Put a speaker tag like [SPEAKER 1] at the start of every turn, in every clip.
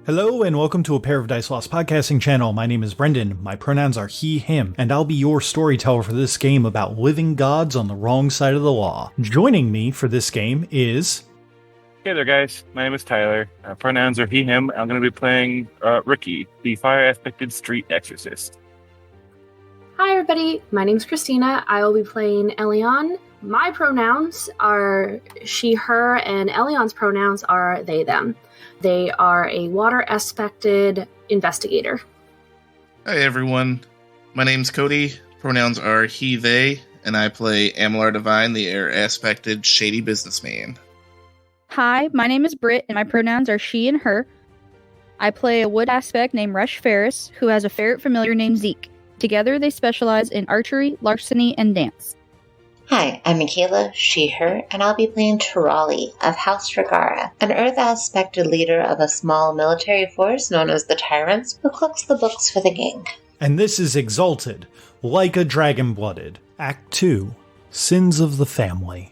[SPEAKER 1] Hello and welcome to A Pair of Dice Lost podcasting channel. My name is Brendan. My pronouns are he, him, and I'll be your storyteller for this game about living gods on the wrong side of the law. Joining me for this game is...
[SPEAKER 2] Hey there, guys. My name is Tyler. Pronouns are he, him. I'm going to be playing Ricky, the fire-aspected street exorcist.
[SPEAKER 3] Hi, everybody. My name's Christina. I will be playing Elion. My pronouns are she, her, and Elion's pronouns are they, them. They are a water-aspected investigator.
[SPEAKER 4] Hi, everyone. My name's Cody. Pronouns are he, they, and I play Amalar Divine, the air-aspected shady businessman.
[SPEAKER 5] Hi, my name is Britt, and my pronouns are she and her. I play a wood aspect named Rush Fairus, who has a ferret familiar named Zeke. Together, they specialize in archery, larceny, and dance.
[SPEAKER 6] Hi, I'm Michaela, she, her, and I'll be playing Tirali of House Regara, an Earth-aspected leader of a small military force known as the Tyrants, who cooks the books for the gang.
[SPEAKER 1] And this is Exalted, like a dragon-blooded. Act 2, Sins of the Family.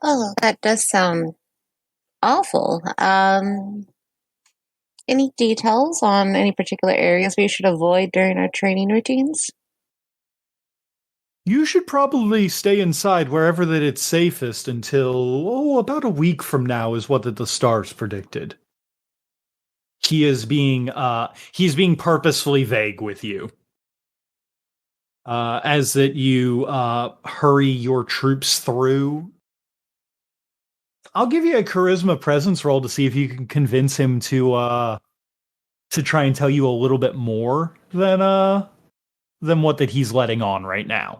[SPEAKER 6] Oh, that does sound awful. Any details on any particular areas we should avoid during our training routines?
[SPEAKER 1] You should probably stay inside wherever that it's safest until, about a week from now is what the stars predicted. He's being purposefully vague with you. As that you hurry your troops through. I'll give you a charisma presence roll to see if you can convince him to try and tell you a little bit more than what that he's letting on right now.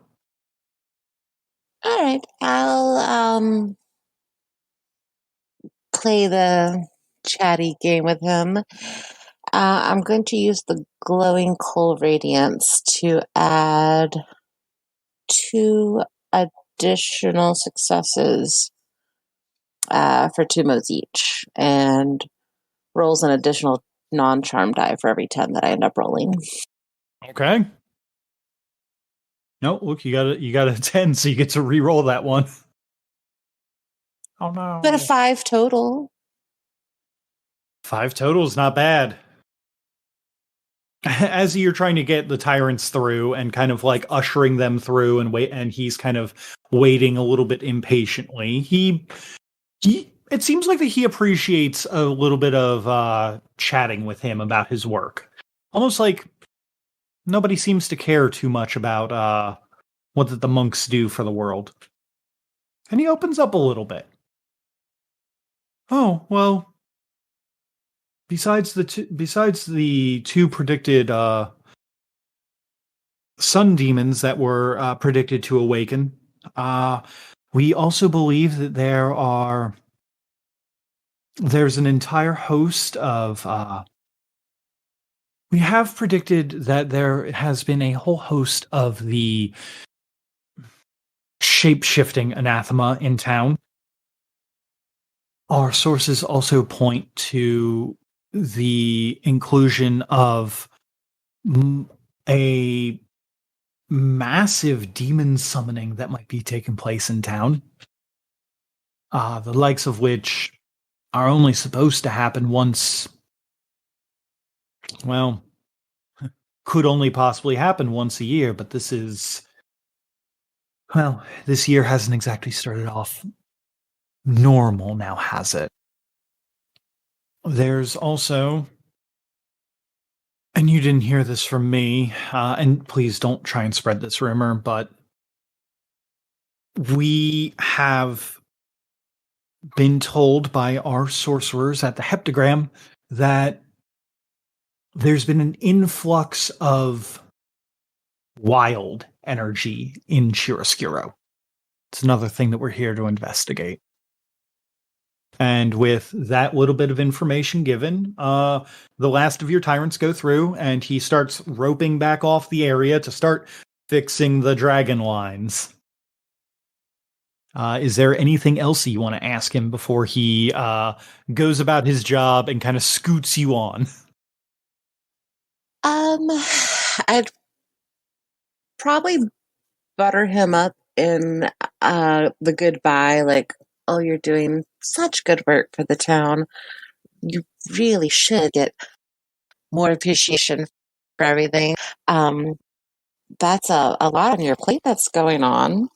[SPEAKER 6] All right, I'll play the chatty game with him. I'm going to use the glowing coal radiance to add 2 additional successes for 2 modes each, and rolls an additional non-charm die for every 10 that I end up rolling.
[SPEAKER 1] Okay. No, look, you got a 10, so you get to re-roll that one. Oh no.
[SPEAKER 6] But a 5 total.
[SPEAKER 1] 5 total is not bad. As you're trying to get the tyrants through and kind of like ushering them through and he's kind of waiting a little bit impatiently, it seems like that he appreciates a little bit of chatting with him about his work. Almost like nobody seems to care too much about what the monks do for the world. And he opens up a little bit. Oh, well, besides the 2 predicted sun demons that were predicted to awaken, we also believe that there's an entire host of... we have predicted that there has been a whole host of the shape-shifting anathema in town. Our sources also point to the inclusion of a massive demon summoning that might be taking place in town. The likes of which are only supposed to happen once. Well, could only possibly happen once a year, but this year hasn't exactly started off normal now, has it? There's also, and you didn't hear this from me, and please don't try and spread this rumor, but we have been told by our sorcerers at the Heptagram that there's been an influx of wild energy in Chiaroscuro. It's another thing that we're here to investigate. And with that little bit of information given, the last of your tyrants go through, and he starts roping back off the area to start fixing the dragon lines. Is there anything else you want to ask him before he goes about his job and kind of scoots you on?
[SPEAKER 6] I'd probably butter him up in the goodbye, like, oh, you're doing such good work for the town. You really should get more appreciation for everything. That's a lot on your plate that's going on.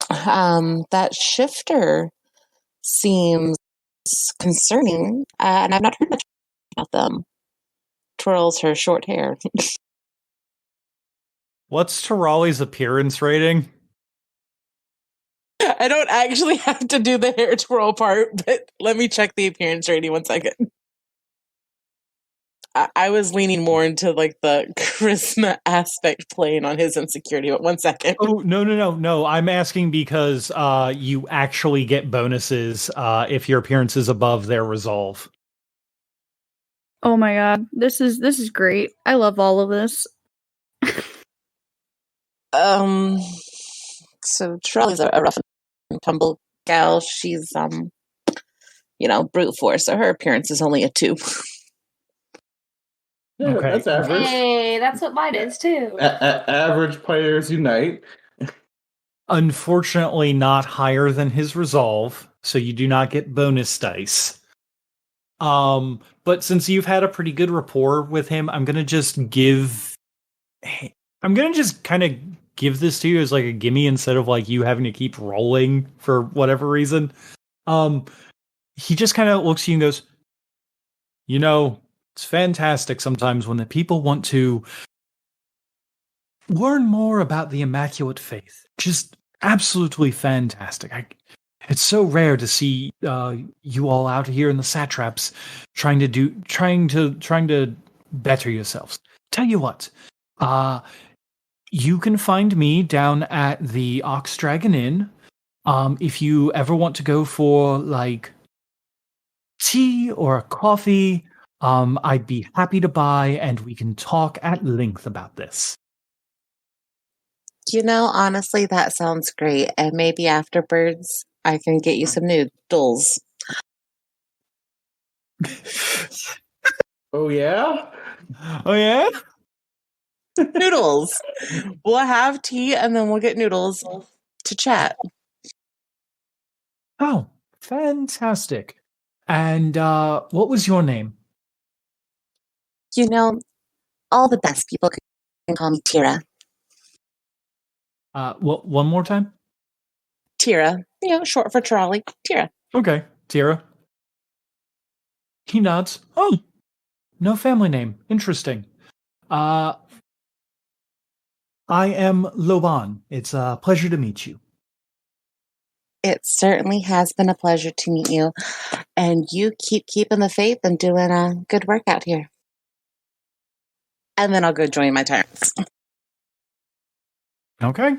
[SPEAKER 6] That shifter seems concerning, and I've not heard much about them. Twirls her short hair.
[SPEAKER 1] What's Tarali's appearance rating?
[SPEAKER 6] I don't actually have to do the hair twirl part, but let me check the appearance rating 1 second. I was leaning more into like the charisma aspect playing on his insecurity, but 1 second.
[SPEAKER 1] Oh, no. I'm asking because you actually get bonuses if your appearance is above their resolve.
[SPEAKER 5] Oh my god, this is great. I love all of this.
[SPEAKER 6] So Charlie's a rough and tumble gal. She's brute force, so her appearance is only a 2.
[SPEAKER 7] Yeah,
[SPEAKER 1] Okay.
[SPEAKER 7] that's average.
[SPEAKER 3] Hey, that's what mine is too.
[SPEAKER 7] Average players unite.
[SPEAKER 1] Unfortunately, not higher than his resolve, so you do not get bonus dice. But since you've had a pretty good rapport with him, I'm gonna just kind of give this to you as like a gimme instead of like you having to keep rolling for whatever reason. He just kind of looks at you and goes, it's fantastic sometimes when the people want to learn more about the Immaculate Faith. Just absolutely fantastic. It's so rare to see you all out here in the satraps trying to better yourselves. Tell you what, you can find me down at the Ox Dragon Inn. If you ever want to go for like tea or a coffee, I'd be happy to buy, and we can talk at length about this.
[SPEAKER 6] Honestly, that sounds great. And maybe afterwards, I can get you some noodles.
[SPEAKER 7] Oh yeah?
[SPEAKER 1] Oh yeah?
[SPEAKER 6] Noodles. We'll have tea and then we'll get noodles to chat.
[SPEAKER 1] Oh, fantastic. And what was your name?
[SPEAKER 6] All the best people can call me Tira.
[SPEAKER 1] One more time?
[SPEAKER 6] Tira. Short for Charlie. Tira.
[SPEAKER 1] Okay, Tira. He nods. Oh, no family name. Interesting. I am Loban. It's a pleasure to meet you.
[SPEAKER 6] It certainly has been a pleasure to meet you. And you keep keeping the faith and doing a good work out here. And then I'll go join my tyrants.
[SPEAKER 1] Okay.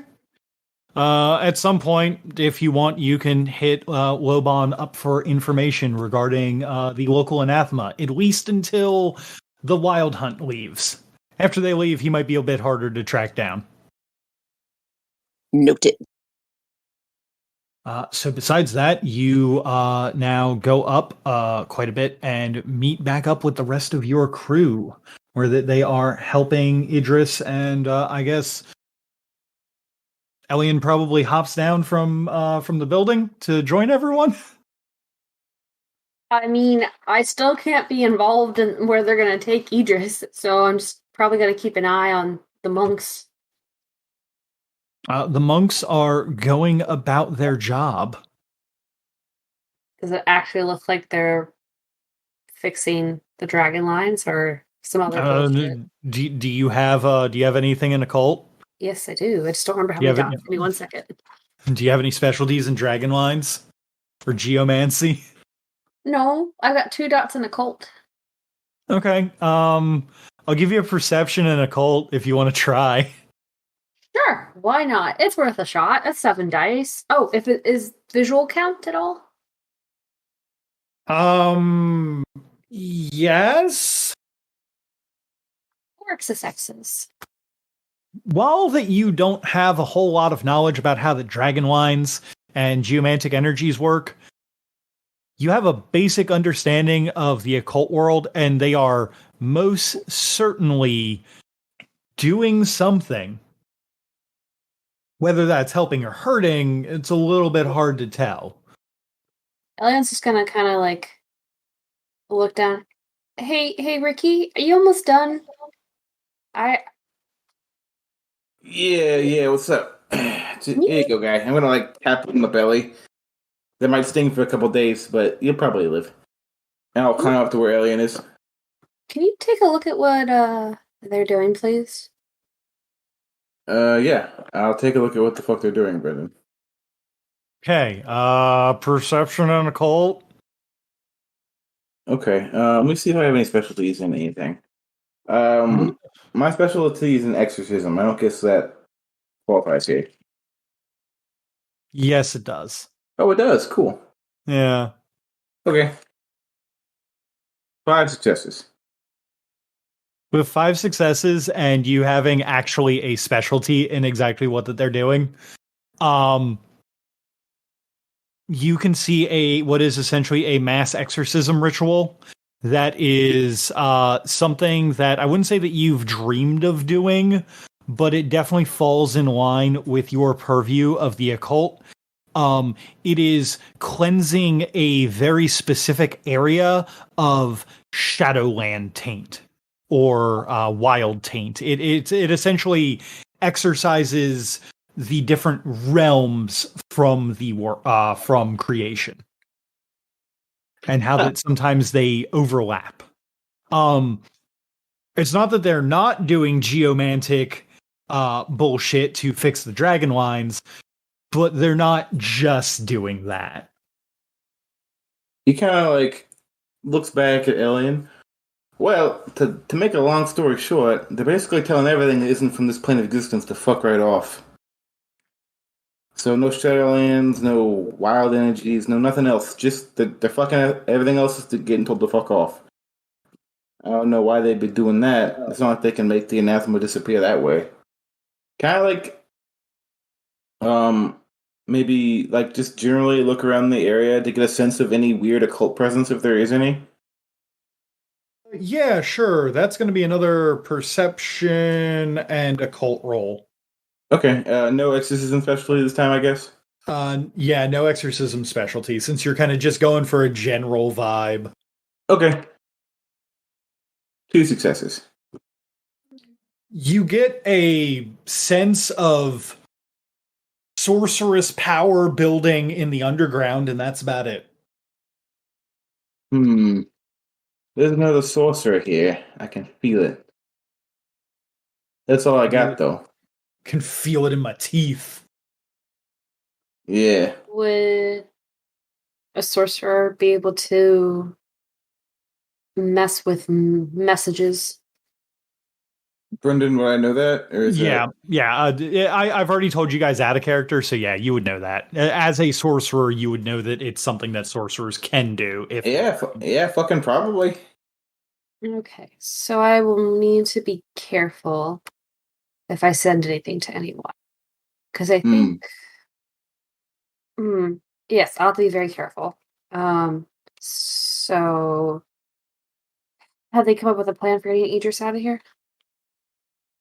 [SPEAKER 1] At some point, if you want, you can hit Loban up for information regarding the local anathema, at least until the Wild Hunt leaves. After they leave, he might be a bit harder to track down.
[SPEAKER 6] Noted.
[SPEAKER 1] So besides that, you now go up quite a bit and meet back up with the rest of your crew, where they are helping Idris, and I guess Elian probably hops down from the building to join everyone.
[SPEAKER 3] I mean, I still can't be involved in where they're going to take Idris, so I'm just probably going to keep an eye on the monks.
[SPEAKER 1] The monks are going about their job.
[SPEAKER 3] Does it actually look like they're fixing the dragon lines or some other bullshit?
[SPEAKER 1] Do you have anything in occult?
[SPEAKER 3] Yes, I do. I just don't remember how many dots. Give me 1 second.
[SPEAKER 1] Do you have any specialties in dragon lines or geomancy?
[SPEAKER 3] No, I've got 2 dots in occult.
[SPEAKER 1] Okay. I'll give you a perception in occult if you want to try.
[SPEAKER 3] Sure, why not? It's worth a shot. That's 7 dice. Oh, if it is visual count at all?
[SPEAKER 1] Yes.
[SPEAKER 3] Or successes.
[SPEAKER 1] While that you don't have a whole lot of knowledge about how the dragon lines and geomantic energies work, you have a basic understanding of the occult world, and they are most certainly doing something. Whether that's helping or hurting, it's a little bit hard to tell.
[SPEAKER 3] Elion's just gonna kind of like look down. Hey, Ricky, are you almost done?
[SPEAKER 7] Yeah, what's up? Here you go, guy. I'm gonna like tap him in the belly. That might sting for a couple days, but you'll probably live. And I'll climb up to where Alien is.
[SPEAKER 3] Can you take a look at what they're doing, please?
[SPEAKER 7] Yeah, I'll take a look at what the fuck they're doing, Brendan.
[SPEAKER 1] Okay, perception and occult.
[SPEAKER 7] Okay, let me see if I have any specialties in anything. My specialty is in exorcism. I don't guess that qualifies here.
[SPEAKER 1] Yes, it does.
[SPEAKER 7] Oh, it does. Cool.
[SPEAKER 1] Yeah.
[SPEAKER 7] Okay. 5 successes.
[SPEAKER 1] With 5 successes and you having actually a specialty in exactly what that they're doing, you can see what is essentially a mass exorcism ritual that is something that I wouldn't say that you've dreamed of doing, but it definitely falls in line with your purview of the occult. It is cleansing a very specific area of Shadowland taint or wild taint. It essentially exercises the different realms from from creation, and how that sometimes they overlap. It's not that they're not doing geomantic bullshit to fix the dragon lines, but they're not just doing that.
[SPEAKER 7] He kind of like looks back at Alien. Well, to make a long story short, they're basically telling everything that isn't from this plane of existence to fuck right off. So no Shadowlands, no wild energies, no nothing else. Just they're fucking everything else is getting told to fuck off. I don't know why they'd be doing that. It's not like they can make the anathema disappear that way. Kind of like, maybe like just generally look around the area to get a sense of any weird occult presence if there is any.
[SPEAKER 1] Yeah, sure. That's going to be another perception and occult roll.
[SPEAKER 7] Okay, no exorcism specialty this time, I guess.
[SPEAKER 1] Yeah, no exorcism specialty, since you're kind of just going for a general vibe.
[SPEAKER 7] Okay. 2 successes.
[SPEAKER 1] You get a sense of sorcerous power building in the underground, and that's about it.
[SPEAKER 7] There's another sorcerer here. I can feel it. That's all I got, though.
[SPEAKER 1] Can feel it in my teeth.
[SPEAKER 7] Yeah.
[SPEAKER 3] Would a sorcerer be able to mess with messages?
[SPEAKER 7] Brendan, would I know that? Or is
[SPEAKER 1] Yeah. I've already told you guys out of character, so yeah, you would know that. As a sorcerer, you would know that it's something that sorcerers can do.
[SPEAKER 7] Yeah, fucking probably.
[SPEAKER 3] Okay, so I will need to be careful if I send anything to anyone. Because I think... yes, I'll have to be very careful. So... have they come up with a plan for getting Idris out of here?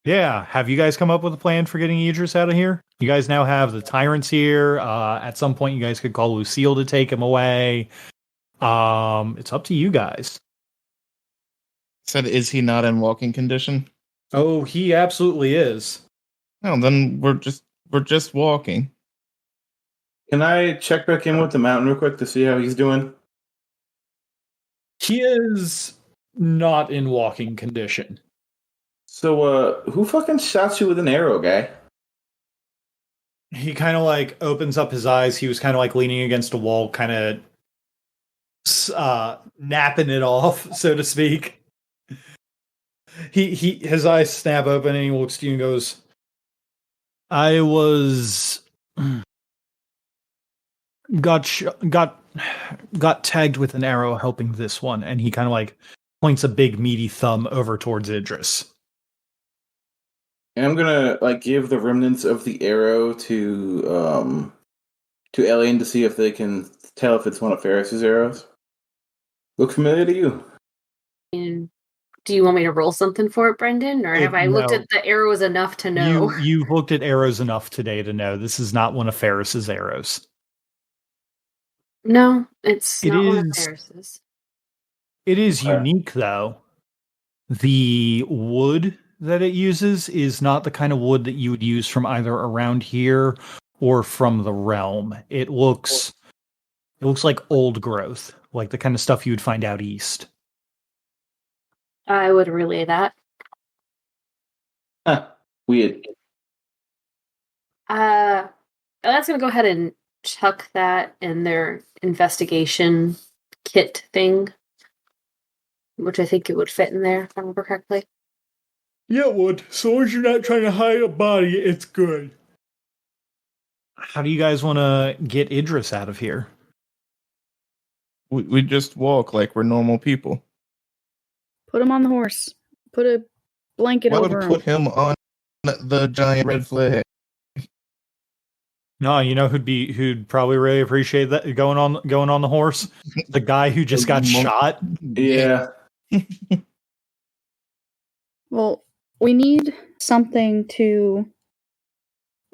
[SPEAKER 1] Yeah, have you guys come up with a plan for getting Idris out of here? You guys now have the tyrants here. At some point, you guys could call Lucille to take him away. It's up to you guys.
[SPEAKER 4] Said, is he not in walking condition?
[SPEAKER 1] Oh, he absolutely is.
[SPEAKER 4] No, then we're just walking.
[SPEAKER 7] Can I check back in with the mountain real quick to see how he's doing?
[SPEAKER 1] He is not in walking condition.
[SPEAKER 7] So, who fucking shot you with an arrow, guy?
[SPEAKER 1] He kind of like opens up his eyes. He was kind of like leaning against a wall, kind of napping it off, so to speak. His eyes snap open and he looks to you and goes, I was got tagged with an arrow helping this one, and he kind of like points a big meaty thumb over towards Idris.
[SPEAKER 7] And I'm gonna like give the remnants of the arrow to to Alien to see if they can tell if it's one of Fairus's arrows. Look familiar to you?
[SPEAKER 3] And do you want me to roll something for it, Brendan? Or have I looked
[SPEAKER 1] No.
[SPEAKER 3] at the arrows enough to know?
[SPEAKER 1] You've looked at arrows enough today to know this is not one of Fairus's arrows.
[SPEAKER 3] No, it's
[SPEAKER 1] It
[SPEAKER 3] not one of
[SPEAKER 1] is-
[SPEAKER 3] Fairus's.
[SPEAKER 1] It is
[SPEAKER 7] Okay.
[SPEAKER 1] unique, though. The wood that it uses is not the kind of wood that you would use from either around here or from the realm. It looks like old growth, like the kind of stuff you would find out east.
[SPEAKER 3] I would relay that.
[SPEAKER 7] Huh. Weird.
[SPEAKER 3] That's gonna go ahead and chuck that in their investigation kit thing, which I think it would fit in there, if I remember correctly.
[SPEAKER 1] Yeah, it would. So long as you're not trying to hide a body, it's good. How do you guys want to get Idris out of here?
[SPEAKER 4] We just walk like we're normal people.
[SPEAKER 5] Put him on the horse. Put a blanket
[SPEAKER 4] Why would
[SPEAKER 5] over
[SPEAKER 4] we
[SPEAKER 5] him.
[SPEAKER 4] put him on the giant red flag?
[SPEAKER 1] No, you know who'd probably really appreciate that going on the horse? The guy who just got shot.
[SPEAKER 7] Yeah.
[SPEAKER 5] Well, we need something to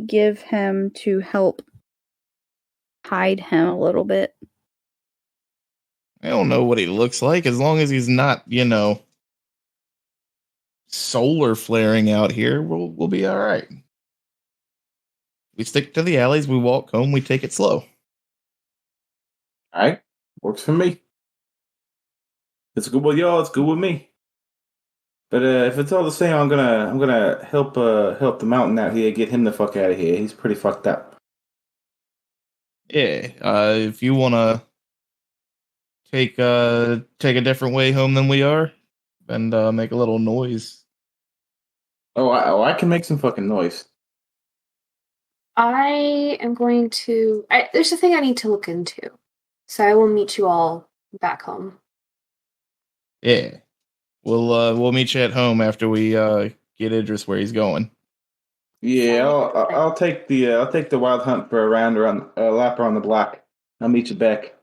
[SPEAKER 5] give him to help hide him a little bit.
[SPEAKER 4] I don't know what he looks like, as long as he's not, solar flaring out here, we'll be all right. We stick to the alleys, we walk home, we take it slow.
[SPEAKER 7] All right. Works for me. It's good with y'all. It's good with me. But if it's all the same, I'm gonna help the mountain out here, get him the fuck out of here. He's pretty fucked up.
[SPEAKER 4] Yeah, if you wanna take a different way home than we are, and make a little noise.
[SPEAKER 7] I can make some fucking noise.
[SPEAKER 3] I am going to. There's a thing I need to look into, so I will meet you all back home.
[SPEAKER 4] Yeah, we'll meet you at home after we get Idris where he's going.
[SPEAKER 7] Yeah, I'll take the wild hunt for a lap around the block. I'll meet you back.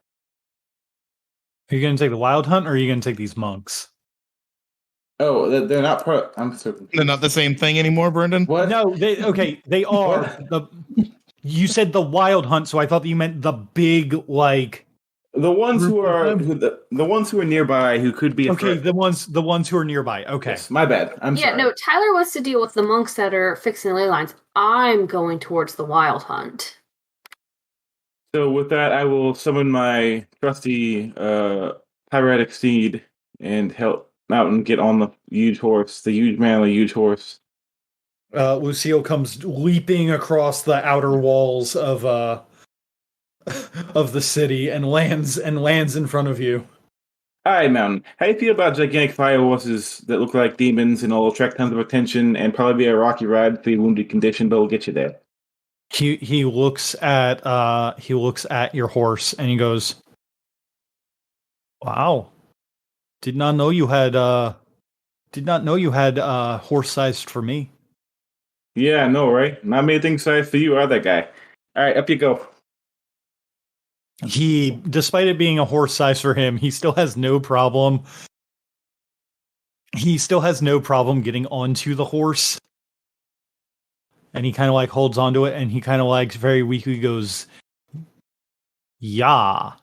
[SPEAKER 1] Are you going to take the wild hunt, or are you going to take these monks?
[SPEAKER 7] Oh, they're not part. I'm so confused.
[SPEAKER 4] They're not the same thing anymore, Brendan?
[SPEAKER 7] What?
[SPEAKER 1] No, they are. You said the wild hunt, so I thought that you meant the big, like,
[SPEAKER 7] The ones who
[SPEAKER 1] Group
[SPEAKER 7] are
[SPEAKER 1] of
[SPEAKER 7] the ones who are nearby who could be a
[SPEAKER 1] okay,
[SPEAKER 7] threat.
[SPEAKER 1] the ones who are nearby. Okay.
[SPEAKER 7] Yes, my bad. I'm sorry.
[SPEAKER 3] No, Tyler wants to deal with the monks that are fixing the ley lines. I'm going towards the wild hunt.
[SPEAKER 7] So with that, I will summon my trusty pyretic steed and help out and get on the huge horse, the huge man on the huge horse.
[SPEAKER 1] Lucille comes leaping across the outer walls of the city and lands in front of you.
[SPEAKER 7] Hi, Mountain. How do you feel about gigantic fire horses that look like demons and will attract tons of attention and probably be a rocky ride for your wounded condition, but will get you there?
[SPEAKER 1] He looks at your horse and he goes, "Wow, did not know you had horse sized for me."
[SPEAKER 7] Yeah, I know, right? Not many things sized for you, are that guy? All right, up you go.
[SPEAKER 1] He, despite it being a horse size for him, he still has no problem. He still has no problem getting onto the horse. And he kind of like holds onto it and he kind of like very weakly goes, "Yeah."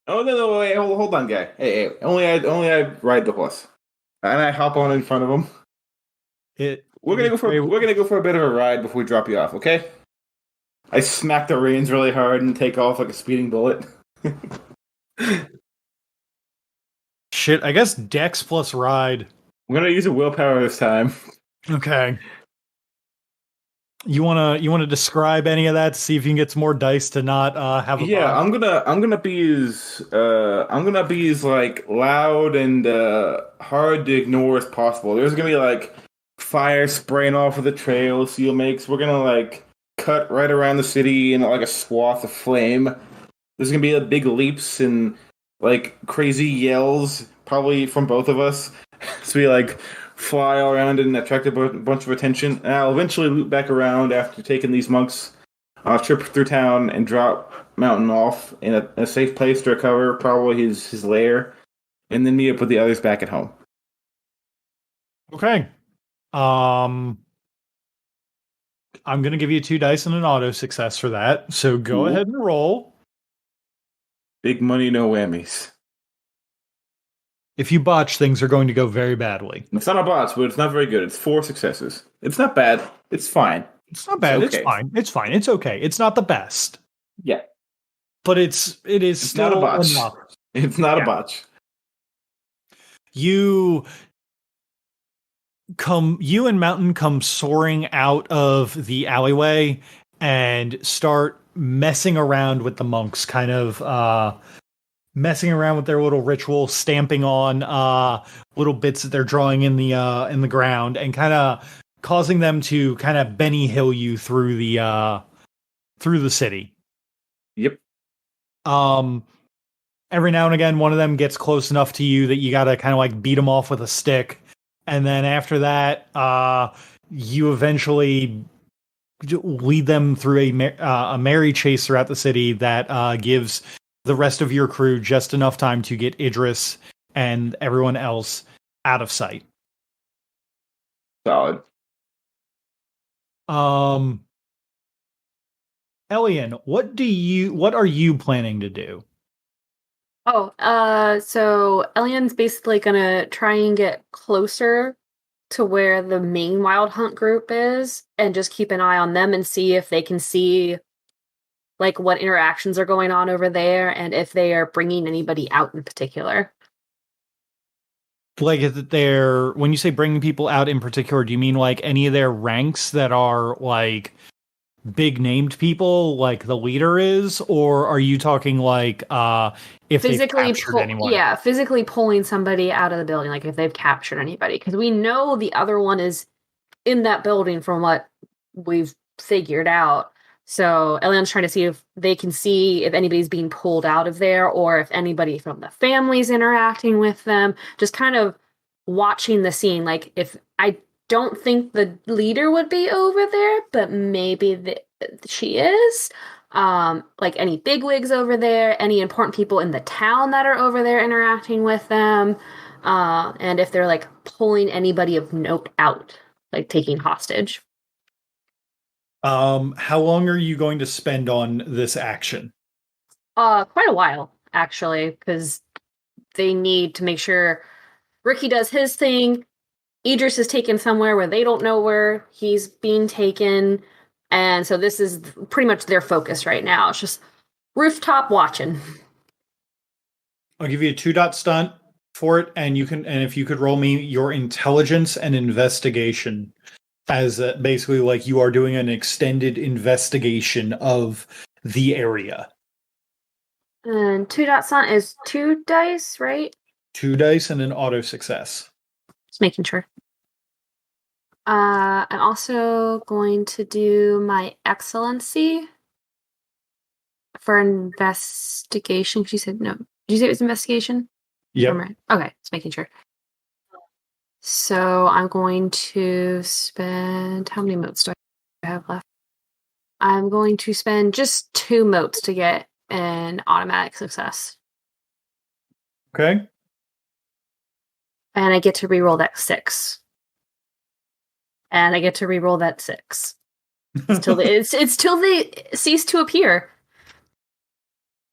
[SPEAKER 7] Oh no, wait, hold on, guy. Hey, only I ride the horse, and I hop on in front of him. We're gonna go for a bit of a ride before we drop you off, okay? I smack the reins really hard and take off like a speeding bullet.
[SPEAKER 1] Shit, I guess Dex plus ride.
[SPEAKER 7] I'm gonna use a willpower this time.
[SPEAKER 1] Okay. You wanna describe any of that to see if you can get some more dice to not have a
[SPEAKER 7] Yeah,
[SPEAKER 1] vibe?
[SPEAKER 7] I'm gonna be as like loud and hard to ignore as possible. There's gonna be like fire spraying off of the trail Seal makes. We're gonna like cut right around the city in like a swath of flame. There's gonna be big leaps and like crazy yells, probably from both of us. So we like fly all around and attract a bunch of attention. And I'll eventually loop back around after taking these monks on a trip through town and drop Mountain off in a safe place to recover, probably his lair, and then meet up with the others back at home.
[SPEAKER 1] Okay. I'm going to give you 2 dice and an auto success for that. So go
[SPEAKER 7] Cool.
[SPEAKER 1] ahead and roll.
[SPEAKER 7] Big money, no whammies.
[SPEAKER 1] If you botch, things are going to go very badly.
[SPEAKER 7] It's not a botch, but it's not very good. It's 4 successes. It's not bad. It's fine.
[SPEAKER 1] It's not bad. It's
[SPEAKER 7] okay.
[SPEAKER 1] fine. It's fine. It's okay. It's not the best,
[SPEAKER 7] Yeah.
[SPEAKER 1] but it is
[SPEAKER 7] It's
[SPEAKER 1] still
[SPEAKER 7] not a botch.
[SPEAKER 1] enough.
[SPEAKER 7] It's not
[SPEAKER 1] Yeah.
[SPEAKER 7] a botch.
[SPEAKER 1] You and Mountain come soaring out of the alleyway and start messing around with the monks, kind of messing around with their little ritual, stamping on little bits that they're drawing in the ground, and kind of causing them to kind of Benny Hill you through the city.
[SPEAKER 7] Yep.
[SPEAKER 1] Every now and again, one of them gets close enough to you that you gotta kind of like beat them off with a stick. And then after that, you eventually lead them through a merry chase throughout the city that gives the rest of your crew just enough time to get Idris and everyone else out of sight.
[SPEAKER 7] Solid.
[SPEAKER 1] Elian, what are you planning to do?
[SPEAKER 3] So Elian's basically gonna try and get closer to where the main Wild Hunt group is and just keep an eye on them and see if they can see like what interactions are going on over there and if they are bringing anybody out in particular.
[SPEAKER 1] Like, when you say bringing people out in particular, do you mean like any of their ranks that are like big named people like the leader is, or are you talking like if
[SPEAKER 3] Physically
[SPEAKER 1] they've captured anyone?
[SPEAKER 3] Yeah, physically pulling somebody out of the building, like if they've captured anybody. Because we know the other one is in that building from what we've figured out. So Elian's trying to see if they can see if anybody's being pulled out of there or if anybody from the family's interacting with them. Just kind of watching the scene. Like, if I don't think the leader would be over there, but maybe she is. Like any bigwigs over there, any important people in the town that are over there interacting with them, and if they're like pulling anybody of note out, like taking hostage.
[SPEAKER 1] How long are you going to spend on this action?
[SPEAKER 3] Quite a while, actually, because they need to make sure Ricky does his thing. Idris is taken somewhere where they don't know where he's being taken. And so this is pretty much their focus right now. It's just rooftop watching.
[SPEAKER 1] I'll give you a 2-dot stunt for it, and if you could roll me your intelligence and investigation as basically like you are doing an extended investigation of the area.
[SPEAKER 3] And 2-dot stunt is 2 dice, right?
[SPEAKER 1] 2 dice and an auto success.
[SPEAKER 3] Just making sure. I'm also going to do my excellency for investigation. She said no. Did you say it was investigation?
[SPEAKER 1] Yep.
[SPEAKER 3] Okay, just making sure. So I'm going to spend... How many motes do I have left? I'm going to spend just 2 motes to get an automatic success.
[SPEAKER 1] Okay.
[SPEAKER 3] And I get to reroll that 6. And I get to reroll that 6. It's till they cease to appear.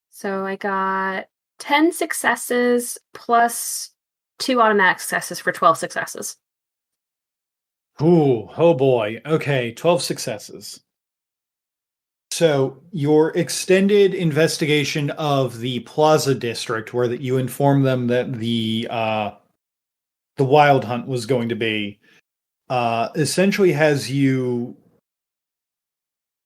[SPEAKER 3] So I got 10 successes plus 2 automatic successes for 12 successes.
[SPEAKER 1] Ooh, oh boy. Okay, 12 successes. So your extended investigation of the Plaza District, where that you informed them that the Wild Hunt was going to be, essentially has you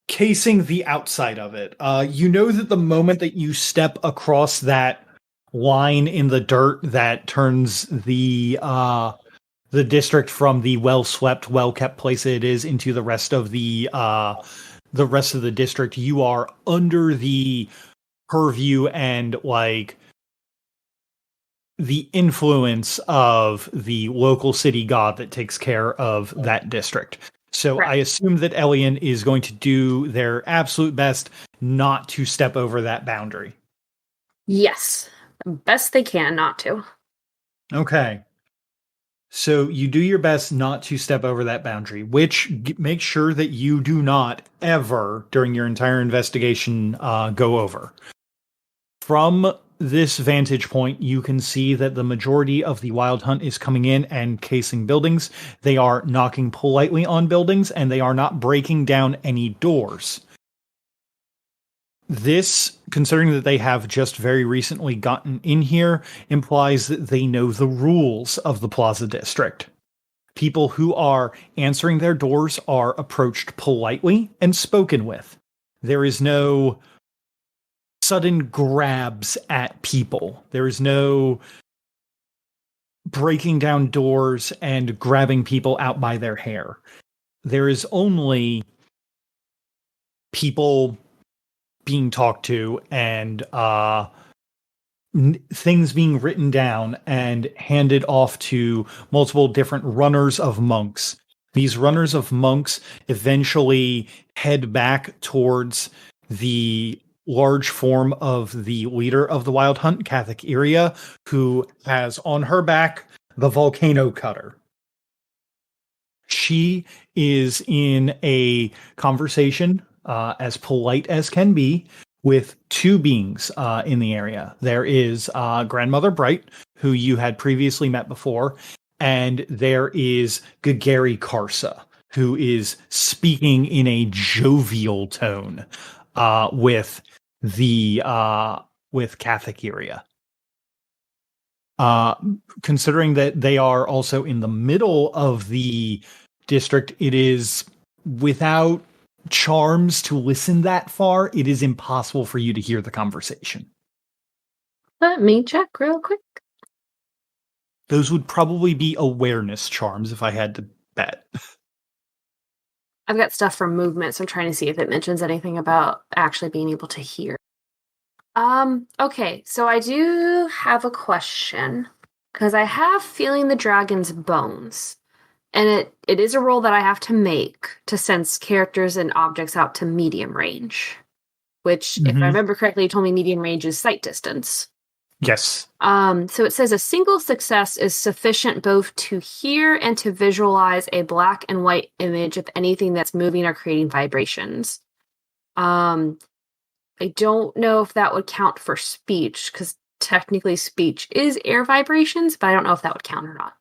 [SPEAKER 1] casing the outside of it. You know that the moment that you step across that line in the dirt that turns the district from the well-swept, well-kept place it is into the rest of the district, you are under the purview and like the influence of the local city god that takes care of that district. So
[SPEAKER 3] Right.
[SPEAKER 1] I assume that Elian is going to do their absolute best not to step over that boundary.
[SPEAKER 3] Yes. Best they can not to.
[SPEAKER 1] Okay. So you do your best not to step over that boundary, which makes sure that you do not ever, during your entire investigation, go over. From this vantage point, you can see that the majority of the wild hunt is coming in and casing buildings. They are knocking politely on buildings, and they are not breaking down any doors. This, considering that they have just very recently gotten in here, implies that they know the rules of the Plaza District. People who are answering their doors are approached politely and spoken with. There is no sudden grabs at people. There is no breaking down doors and grabbing people out by their hair. There is only people being talked to and things being written down and handed off to multiple different runners of monks. These runners of monks eventually head back towards the large form of the leader of the Wild Hunt, Catholic Iria, who has on her back the volcano cutter. She is in a conversation as polite as can be with two beings in the area. There is Grandmother Bright, who you had previously met before, and there is Gagari Karsa, who is speaking in a jovial tone with Catholic Iria. Considering that they are also in the middle of the district, it is without charms to listen that far, it is impossible for you to hear the conversation.
[SPEAKER 3] Let me check real quick.
[SPEAKER 1] Those would probably be awareness charms if I had to bet.
[SPEAKER 3] I've got stuff for movement, so I'm trying to see if it mentions anything about actually being able to hear. Okay, so I do have a question, because I have feeling the dragon's bones. And it is a roll that I have to make to sense characters and objects out to medium range. Which, if I remember correctly, you told me medium range is sight distance.
[SPEAKER 1] Yes.
[SPEAKER 3] So it says a single success is sufficient both to hear and to visualize a black and white image of anything that's moving or creating vibrations. I don't know if that would count for speech, because technically speech is air vibrations, but I don't know if that would count or not.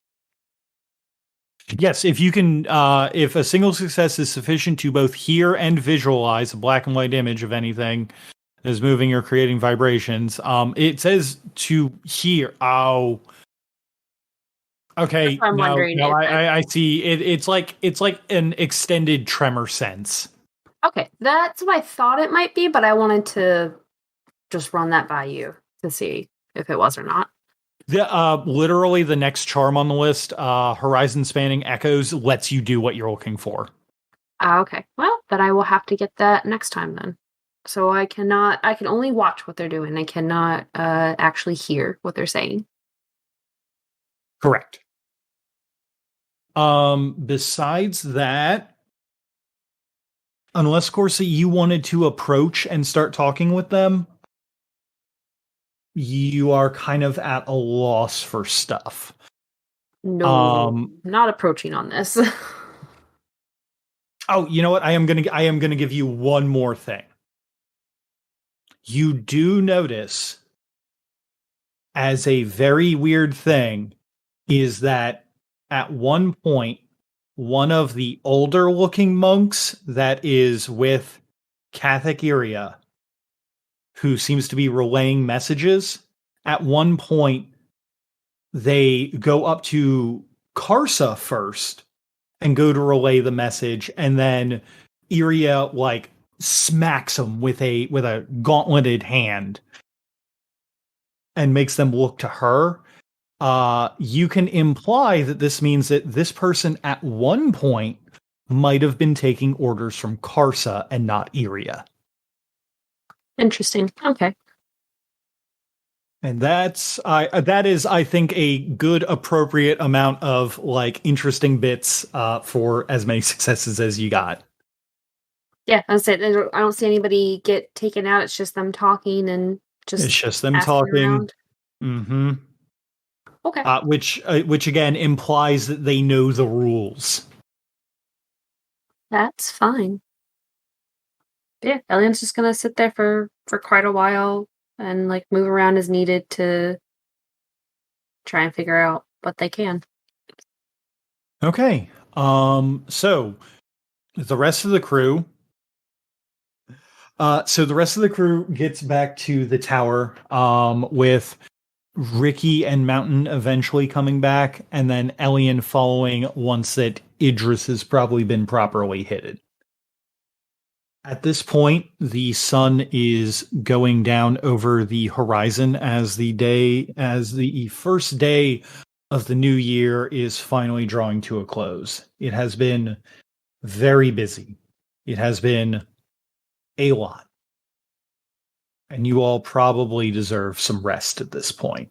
[SPEAKER 1] Yes, if you can, if a single success is sufficient to both hear and visualize a black and white image of anything that is moving or creating vibrations, it says to hear. Oh, okay.
[SPEAKER 3] I'm wondering if
[SPEAKER 1] I see. It's like an extended tremor sense.
[SPEAKER 3] Okay, that's what I thought it might be, but I wanted to just run that by you to see if it was or not.
[SPEAKER 1] Literally the next charm on the list, Horizon Spanning Echoes, lets you do what you're looking for.
[SPEAKER 3] Okay. Well, then I will have to get that next time then. So I can only watch what they're doing. I cannot actually hear what they're saying.
[SPEAKER 1] Correct. Besides that, unless, Corsi, you wanted to approach and start talking with them, you are kind of at a loss for stuff.
[SPEAKER 3] No, not approaching on this.
[SPEAKER 1] Oh, you know what? I am gonna give you one more thing. You do notice, as a very weird thing, is that at one point, one of the older looking monks that is with Catholic Iria, who seems to be relaying messages, at one point they go up to Karsa first and go to relay the message, and then Iria smacks him with a gauntleted hand and makes them look to her. You can imply that this means that this person at one point might have been taking orders from Karsa and not Iria.
[SPEAKER 3] Interesting. Okay.
[SPEAKER 1] And that is, I think, a good, appropriate amount of interesting bits for as many successes as you got.
[SPEAKER 3] Yeah, I said I don't see anybody get taken out. It's just them talking and just
[SPEAKER 1] It's just them
[SPEAKER 3] asking
[SPEAKER 1] talking.
[SPEAKER 3] around.
[SPEAKER 1] Mm-hmm.
[SPEAKER 3] Okay.
[SPEAKER 1] Which again implies that they know the rules.
[SPEAKER 3] That's fine. Yeah, Elian's just gonna sit there for quite a while and like move around as needed to try and figure out what they can.
[SPEAKER 1] Okay. So the rest of the crew. So the rest of the crew gets back to the tower. With Ricky and Mountain eventually coming back, and then Elian following once that Idris has probably been properly hidden. At this point, the sun is going down over the horizon as the first day of the new year is finally drawing to a close. It has been very busy. It has been a lot. And you all probably deserve some rest at this point.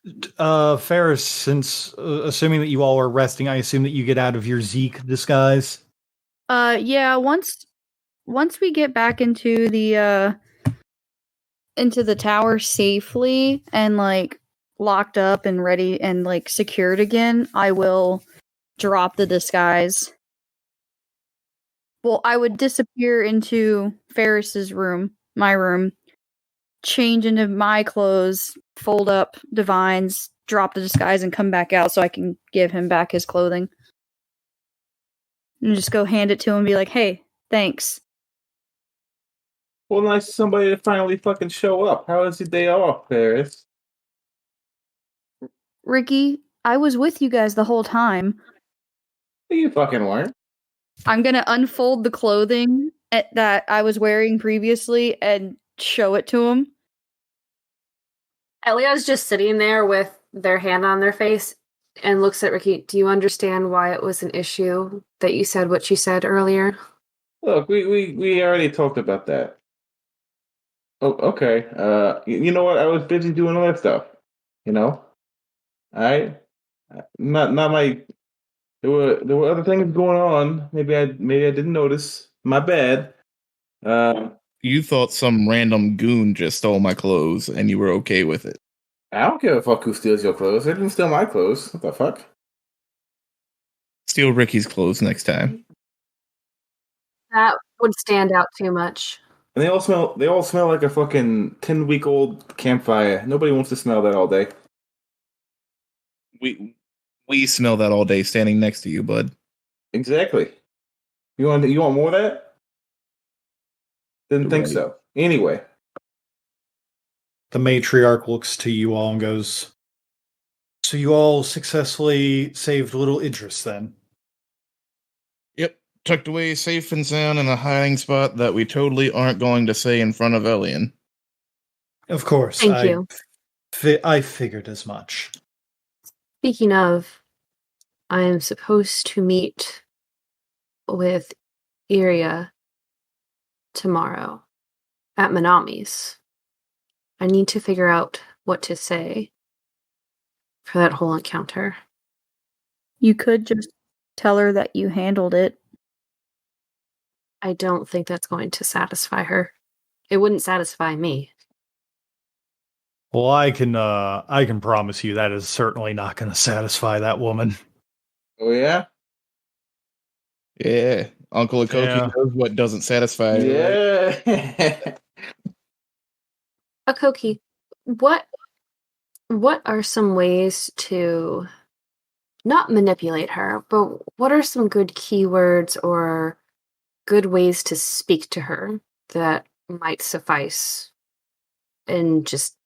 [SPEAKER 1] Fairus, since assuming that you all are resting, I assume that you get out of your Zeke disguise.
[SPEAKER 5] Yeah, once we get back into the tower safely and like locked up and ready and like secured again, I will drop the disguise. Well, I would disappear into Ferris's room, my room, change into my clothes, fold up Divine's, drop the disguise, and come back out so I can give him back his clothing. And just go hand it to him and be like, hey, thanks.
[SPEAKER 7] Well, nice of somebody to finally fucking show up. How is your day off, Fairus?
[SPEAKER 5] Ricky, I was with you guys the whole time.
[SPEAKER 7] You fucking weren't.
[SPEAKER 5] I'm gonna unfold the clothing that I was wearing previously and show it to him.
[SPEAKER 3] Elia's just sitting there with their hand on their face and looks at Ricky. Do you understand why it was an issue that you said what you said earlier?
[SPEAKER 7] Look, we already talked about that. Oh, okay. You know what? I was busy doing other stuff. You know, I not my. There were other things going on. Maybe I didn't notice. My bad.
[SPEAKER 4] You thought some random goon just stole my clothes and you were okay with it.
[SPEAKER 7] I don't give a fuck who steals your clothes. They didn't steal my clothes. What the fuck?
[SPEAKER 4] Steal Ricky's clothes next time.
[SPEAKER 3] That would stand out too much.
[SPEAKER 7] And they all smell like a fucking 10-week-old campfire. Nobody wants to smell that all day.
[SPEAKER 4] We smell that all day standing next to you, bud.
[SPEAKER 7] Exactly. You want more of that? Didn't think so. Anyway.
[SPEAKER 1] The matriarch looks to you all and goes, so you all successfully saved little Idris then?
[SPEAKER 4] Yep. Tucked away safe and sound in a hiding spot that we totally aren't going to say in front of Elian.
[SPEAKER 1] Of course.
[SPEAKER 3] Thank you.
[SPEAKER 1] I figured as much.
[SPEAKER 3] Speaking of, I am supposed to meet with Iria tomorrow at Manami's. I need to figure out what to say for that whole encounter.
[SPEAKER 5] You could just tell her that you handled it.
[SPEAKER 3] I don't think that's going to satisfy her. It wouldn't satisfy me.
[SPEAKER 1] Well, I can promise you that is certainly not going to satisfy that woman.
[SPEAKER 7] Oh yeah?
[SPEAKER 4] Yeah. Uncle Akoki knows what doesn't satisfy.
[SPEAKER 7] Yeah.
[SPEAKER 4] Right?
[SPEAKER 3] Akoki, what are some ways to not manipulate her, but what are some good keywords or good ways to speak to her that might suffice? And just,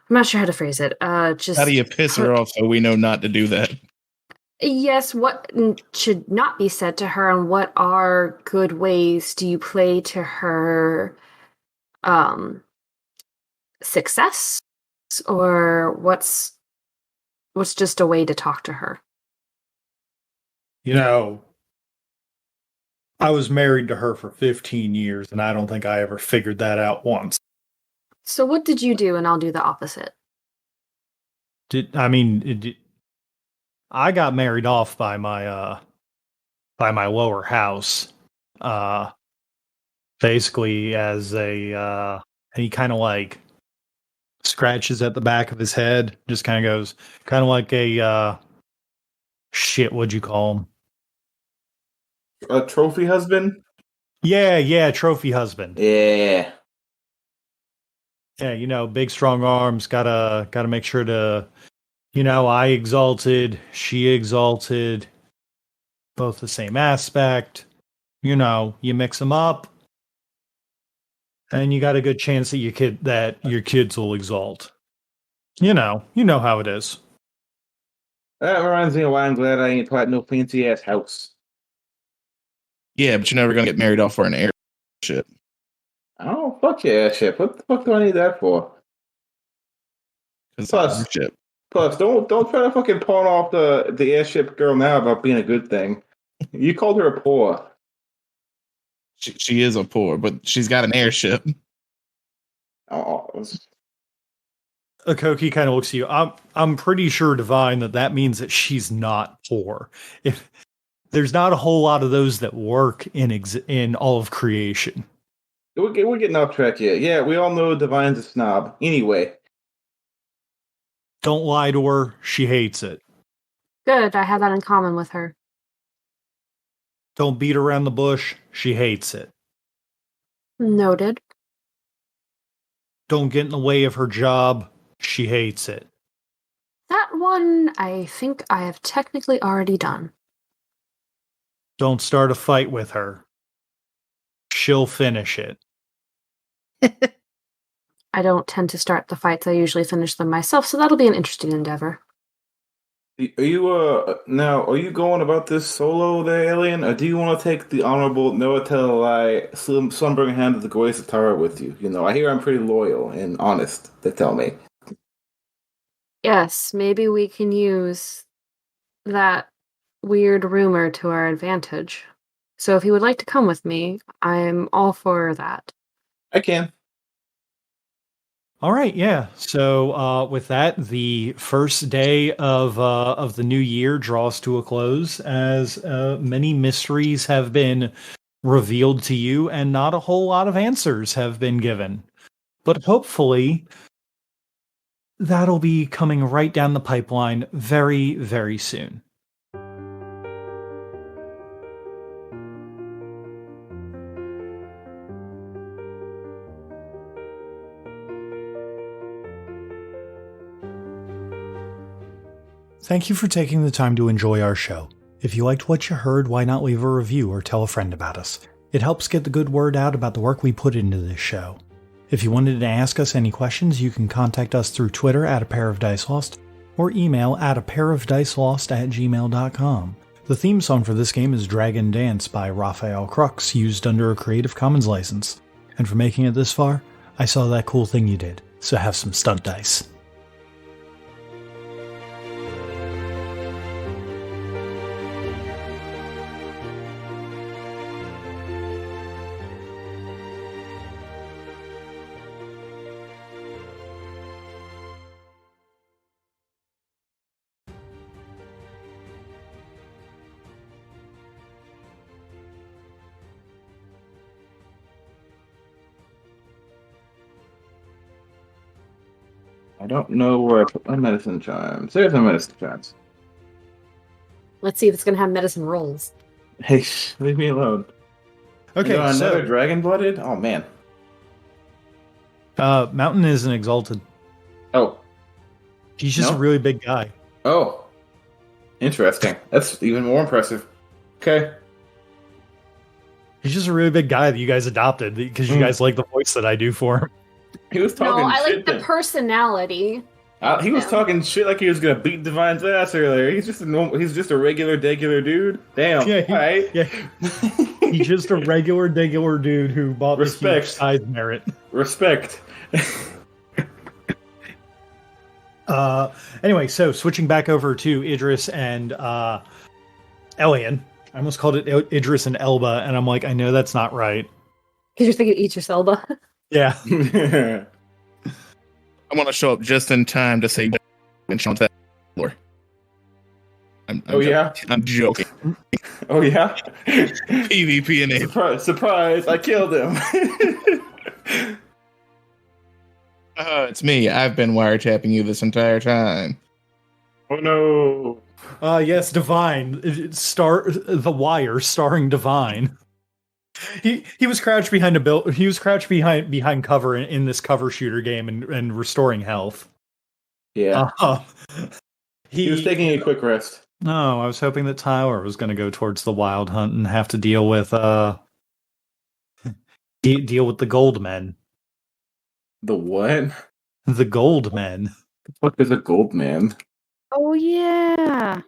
[SPEAKER 3] I'm not sure how to phrase it. Just
[SPEAKER 4] How do you piss her off so we know not to do that?
[SPEAKER 3] Yes, what should not be said to her, and what are good ways do you play to her success, or what's just a way to talk to her?
[SPEAKER 1] You know, I was married to her for 15 years, and I don't think I ever figured that out once.
[SPEAKER 3] So what did you do, and I'll do the opposite.
[SPEAKER 1] I got married off by my lower house. basically as a and he kind of like scratches at the back of his head, just kind of goes, kind of like a shit. What'd you call him?
[SPEAKER 7] A trophy husband?
[SPEAKER 1] Yeah, trophy husband.
[SPEAKER 7] Yeah.
[SPEAKER 1] Yeah, big strong arms. Gotta make sure to, I exalted, she exalted, both the same aspect. You mix them up, and you got a good chance that your kids will exalt. You know how it is.
[SPEAKER 7] That reminds me of why I'm glad I ain't bought no fancy ass house.
[SPEAKER 4] Yeah, but you're never gonna get married off for an airship.
[SPEAKER 7] Oh, fuck your airship. What the fuck do I need that for? Plus, don't try to fucking pawn off the airship girl now about being a good thing. You called her a poor.
[SPEAKER 4] She is a poor, but she's got an airship.
[SPEAKER 7] Oh,
[SPEAKER 1] Akoki kind of looks at you. I'm pretty sure, Divine, that means that she's not poor. If there's not a whole lot of those that work in all of creation.
[SPEAKER 7] we're getting off track here. Yeah, we all know Divine's a snob. Anyway.
[SPEAKER 1] Don't lie to her. She hates it.
[SPEAKER 3] Good, I have that in common with her.
[SPEAKER 1] Don't beat around the bush. She hates it.
[SPEAKER 3] Noted.
[SPEAKER 1] Don't get in the way of her job. She hates it.
[SPEAKER 3] That one, I think I have technically already done.
[SPEAKER 1] Don't start a fight with her. She'll finish it.
[SPEAKER 3] I don't tend to start the fights. I usually finish them myself, so that'll be an interesting endeavor.
[SPEAKER 7] Are you going about this solo there, Alien? Or do you want to take the honorable Noatel slumbering hand of the Grace of Tara with you? I hear I'm pretty loyal and honest, they tell me.
[SPEAKER 3] Yes, maybe we can use that weird rumor to our advantage. So if you would like to come with me, I'm all for that.
[SPEAKER 7] I can.
[SPEAKER 1] All right, yeah. So with that, the first day of the new year draws to a close as many mysteries have been revealed to you and not a whole lot of answers have been given. But hopefully that'll be coming right down the pipeline very, very soon. Thank you for taking the time to enjoy our show. If you liked what you heard, why not leave a review or tell a friend about us? It helps get the good word out about the work we put into this show. If you wanted to ask us any questions, you can contact us through Twitter at apairofdicelost or email at apairofdicelost@gmail.com. The theme song for this game is Dragon Dance by Raphael Crux, used under a Creative Commons license. And for making it this far, I saw that cool thing you did, so have some stunt dice.
[SPEAKER 7] I don't know where I put my medicine chimes. There's my medicine chimes.
[SPEAKER 3] Let's see if it's going to have medicine rolls.
[SPEAKER 7] Hey, leave me alone.
[SPEAKER 1] Okay,
[SPEAKER 7] another dragon-blooded? Oh, man.
[SPEAKER 1] Mountain is an exalted.
[SPEAKER 7] Oh.
[SPEAKER 1] He's just a really big guy.
[SPEAKER 7] Oh. Interesting. That's even more impressive. Okay.
[SPEAKER 1] He's just a really big guy that you guys adopted because you guys like the voice that I do for him.
[SPEAKER 7] He was talking
[SPEAKER 3] I
[SPEAKER 7] shit
[SPEAKER 3] like the personality.
[SPEAKER 7] He was talking shit like he was gonna beat Divine's ass earlier. He's just a regular dude. Damn.
[SPEAKER 1] Yeah,
[SPEAKER 7] right.
[SPEAKER 1] Yeah. He's just a regular dude who bought the huge size merit.
[SPEAKER 7] Respect.
[SPEAKER 1] Anyway, so switching back over to Idris and Elian. I almost called it Idris and Elba, and I'm like, I know that's not right.
[SPEAKER 3] Because you're thinking Idris Elba.
[SPEAKER 1] Yeah.
[SPEAKER 4] I want to show up just in time to say and show that floor. I'm joking.
[SPEAKER 7] Oh yeah.
[SPEAKER 4] PvP and
[SPEAKER 7] Surprise! I killed him.
[SPEAKER 4] it's me. I've been wiretapping you this entire time.
[SPEAKER 2] Oh no!
[SPEAKER 1] Yes, Divine. The Wire, starring Divine. He was crouched behind He was crouched behind cover in this cover shooter game and restoring health.
[SPEAKER 7] Yeah. He was taking a quick rest.
[SPEAKER 1] No, I was hoping that Tyler was going to go towards the Wild Hunt and have to deal with deal with the Gold Men.
[SPEAKER 7] The what?
[SPEAKER 1] The Gold Men.
[SPEAKER 7] The fuck is a gold man?
[SPEAKER 5] Oh yeah.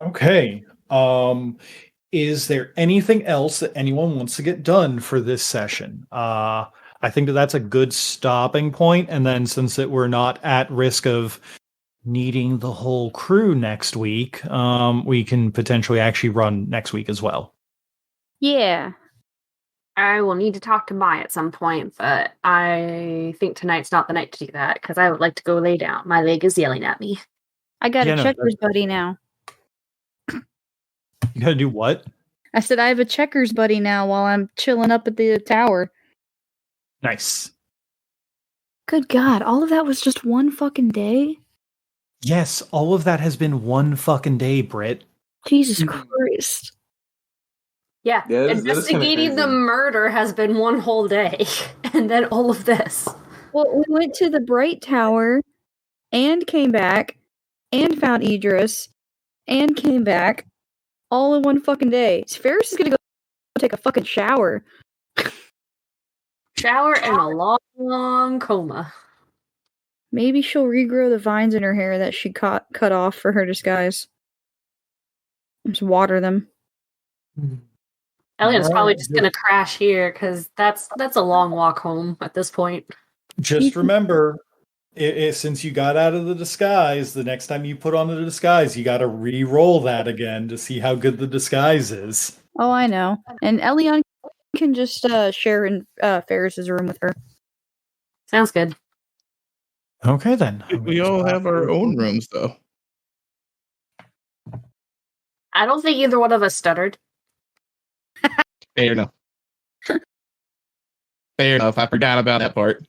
[SPEAKER 1] Okay. Is there anything else that anyone wants to get done for this session? I think that's a good stopping point, and then since we're not at risk of needing the whole crew next week, we can potentially actually run next week as well.
[SPEAKER 5] Yeah.
[SPEAKER 3] I will need to talk to Mai at some point, but I think tonight's not the night to do that because I would like to go lay down. My leg is yelling at me.
[SPEAKER 5] I got
[SPEAKER 1] Yeah,
[SPEAKER 5] a
[SPEAKER 1] no,
[SPEAKER 5] checkers buddy now.
[SPEAKER 1] You gotta do what?
[SPEAKER 5] I said I have a checkers buddy now while I'm chilling up at the tower.
[SPEAKER 1] Nice.
[SPEAKER 5] Good God, all of that was just one fucking day?
[SPEAKER 1] Yes, all of that has been one fucking day, Britt.
[SPEAKER 5] Jesus Christ.
[SPEAKER 3] Yeah,
[SPEAKER 7] Yeah, that is
[SPEAKER 3] investigating
[SPEAKER 7] kinda
[SPEAKER 3] the
[SPEAKER 7] crazy.
[SPEAKER 3] murder has been one whole day, and then all of this.
[SPEAKER 5] Well, we went to the Bright Tower and came back and found Idris and came back all in one fucking day. Fairus is gonna go take a fucking shower.
[SPEAKER 3] Shower and a long, long coma.
[SPEAKER 5] Maybe she'll regrow the vines in her hair that she cut off for her disguise. Just water them.
[SPEAKER 3] Elliot's probably
[SPEAKER 1] Alright,
[SPEAKER 3] just gonna crash here because that's a long walk home at this point.
[SPEAKER 1] Just remember, since you got out of the disguise, the next time you put on the disguise, you got to re-roll that again to see how good the disguise is.
[SPEAKER 5] Oh, I know. And Elion can just share in Ferris's room with her.
[SPEAKER 3] Sounds good.
[SPEAKER 1] Okay, then.
[SPEAKER 4] We all have our own rooms, though.
[SPEAKER 3] I don't think either one of us stuttered.
[SPEAKER 4] Fair enough. Fair enough. I forgot about that part.